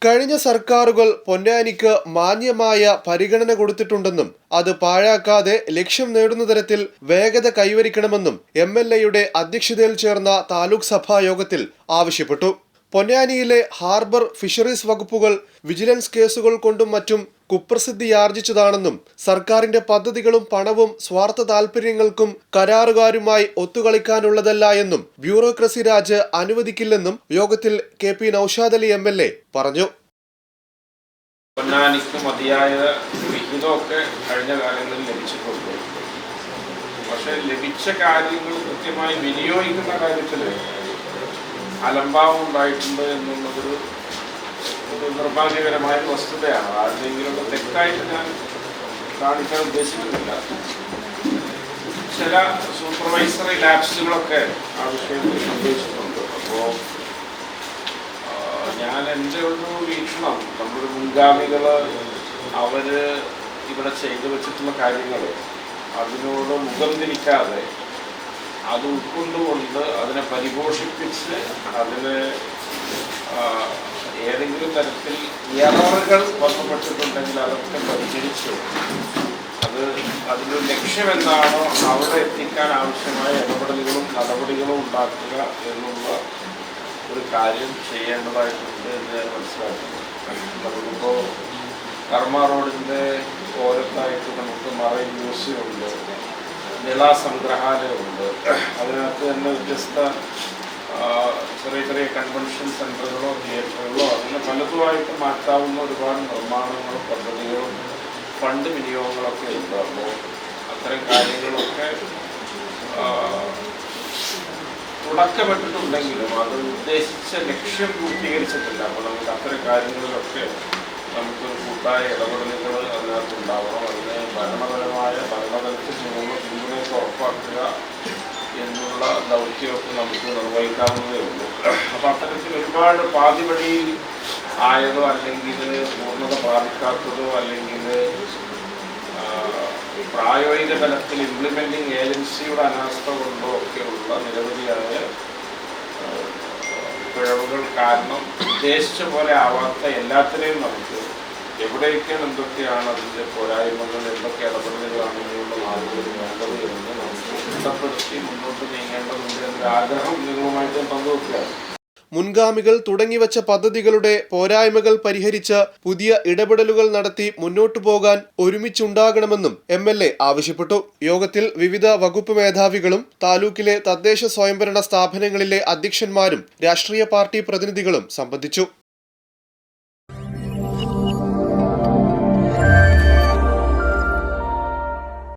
കഴിഞ്ഞ സർക്കാരുകൾ പൊന്നാനിക്ക് മാന്യമായ പരിഗണന കൊടുത്തിട്ടുണ്ടെന്നും അത് പാഴാക്കാതെ ലക്ഷ്യം നേടുന്ന തരത്തിൽ വേഗത കൈവരിക്കണമെന്നും എംഎൽഎയുടെ അധ്യക്ഷതയിൽ ചേർന്ന താലൂക്ക് സഭാ യോഗത്തിൽ ആവശ്യപ്പെട്ടു. പൊന്നാനിയിലെ ഹാർബർ, ഫിഷറീസ് വകുപ്പുകൾ വിജിലൻസ് കേസുകൾ കൊണ്ടും മറ്റും കുപ്രസിദ്ധിയാർജിച്ചതാണെന്നും സർക്കാരിന്റെ പദ്ധതികളും പണവും സ്വാർത്ഥ താൽപര്യങ്ങൾക്കും കരാറുകാരുമായി ഒത്തുകളിക്കാനുള്ളതല്ല എന്നും ബ്യൂറോക്രസി രാജ് അനുവദിക്കില്ലെന്നും യോഗത്തിൽ കെ.പി. നൌഷാദ് അലി എം.എൽ.എ. പറഞ്ഞു. പൊന്നാനിക്ക് മതിയായ വിഹിതമൊക്കെ കഴിഞ്ഞ കാലങ്ങളിൽ ലഭിച്ചിട്ടുണ്ട്. പക്ഷെ ലഭിച്ച കാര്യങ്ങൾ കൃത്യമായി വിനിയോഗിക്കുന്ന കാര്യത്തിൽ അലംഭാവം ഉണ്ടായിട്ടുണ്ട് എന്നുള്ളതൊരു നിർഭാഗ്യകരമായ വസ്തുതയാണ്. ആരുടെയെങ്കിലും തെറ്റായിട്ട് ഞാൻ കാണിക്കാൻ ഉദ്ദേശിക്കുന്നില്ല. ചില സൂപ്പർവൈസറി ലാപ്സുകളൊക്കെ ആ വിഷയത്തിൽ സംഭവിച്ചിട്ടുണ്ട്. അപ്പോൾ ഞാൻ എൻ്റെ ഒരു വീക്ഷണം, നമ്മുടെ മുൻഗാമികൾ അവര് ഇവിടെ ചെയ്തു വെച്ചിട്ടുള്ള കാര്യങ്ങൾ അതിനോട് മുഖം തിരിക്കാതെ അത് ഉൾക്കൊണ്ടുകൊണ്ട് അതിനെ പരിപോഷിപ്പിച്ച് അതിന് ഏതെങ്കിലും തരത്തിൽ എററുകൾ വന്നുപെട്ടിട്ടുണ്ടെങ്കിൽ അതൊക്കെ പരിഹരിച്ച് അതിനൊരു ലക്ഷ്യം എന്താണോ അവിടെ എത്തിക്കാൻ ആവശ്യമായ ഇടപെടലുകളും നടപടികളും ഉണ്ടാക്കുക എന്നുള്ള ഒരു കാര്യം ചെയ്യേണ്ടതായിട്ടുണ്ട് എന്ന് ഞാൻ മനസ്സിലാക്കുന്നു. നമുക്കിപ്പോൾ കർമ്മ റോഡിൻ്റെ ഓരത്തായിട്ട് നമുക്ക് മറൈൻ മ്യൂസിയം ഉണ്ട്, നിള സംഗ്രഹാലയമുണ്ട്. അതിനകത്ത് തന്നെ വ്യത്യസ്ത ചെറിയ ചെറിയ കൺവെൻഷൻ സെൻ്ററുകളോ തിയേറ്ററുകളോ അങ്ങനെ പലതുമായിട്ട് മാറ്റാവുന്ന ഒരുപാട് നിർമ്മാണങ്ങളും പദ്ധതികളും ഫണ്ട് വിനിയോഗങ്ങളൊക്കെ ഉണ്ട്. അപ്പോൾ അത്തരം കാര്യങ്ങളൊക്കെ തുടക്കപ്പെട്ടിട്ടുണ്ടെങ്കിലും അത് ഉദ്ദേശിച്ച ലക്ഷ്യം പൂർത്തീകരിച്ചിട്ടില്ല. അപ്പോൾ നമുക്ക് അത്തരം കാര്യങ്ങളിലൊക്കെ നമുക്കൊരു കൂട്ടായ ഇടപെടലുകൾ അതിനകത്ത് ഉണ്ടാവണം. അതിന് ഭരണതലത്തിൽ നിന്നുള്ള പിന്തുണയൊക്കെ ഉറപ്പാക്കുക എന്നുള്ള ദൗത്യമൊക്കെ നമുക്ക് നിർവഹിക്കാവുന്നതേ ഉള്ളൂ. അപ്പം അത്തരത്തിൽ ഒരുപാട് പാതിവഴി ആയതോ അല്ലെങ്കിൽ പൂർണ്ണത പ്രാപിക്കാത്തതോ അല്ലെങ്കിൽ പ്രായോഗിക തലത്തിൽ ഇംപ്ലിമെൻറ്റിംഗ് ഏജൻസിയുടെ അനാസ്ഥ കൊണ്ടോ ഒക്കെയുള്ള നിരവധിയായ പിഴവുകൾ കാരണം ഉദ്ദേശിച്ച പോലെ ആവാത്ത എല്ലാത്തിനെയും നമുക്ക് എവിടെയൊക്കെയാണ് എന്തൊക്കെയാണ് അതിൻ്റെ പോരായ്മകൾ, എന്തൊക്കെ ഇടപെടലുകളാണ് ഇങ്ങനെയുള്ള മാർഗങ്ങൾ വേണ്ടത് എന്ന് നമുക്ക് ചിട്ടപ്പെടുത്തി മുന്നോട്ട് നീങ്ങേണ്ടതുണ്ട് എന്നൊരു ആഗ്രഹം നിങ്ങളുമായിട്ട് പങ്കുവെക്കുകയാണ്. മുൻഗാമികൾ തുടങ്ങിവച്ച പദ്ധതികളുടെ പോരായ്മകൾ പരിഹരിച്ച് പുതിയ ഇടപെടലുകൾ നടത്തി മുന്നോട്ടു പോകാൻ ഒരുമിച്ചുണ്ടാകണമെന്നും എം.എൽ.എ. ആവശ്യപ്പെട്ടു. യോഗത്തിൽ വിവിധ വകുപ്പ് മേധാവികളും താലൂക്കിലെ തദ്ദേശ സ്വയംഭരണ സ്ഥാപനങ്ങളിലെ അധ്യക്ഷന്മാരും രാഷ്ട്രീയ പാർട്ടി പ്രതിനിധികളും സംബന്ധിച്ചു.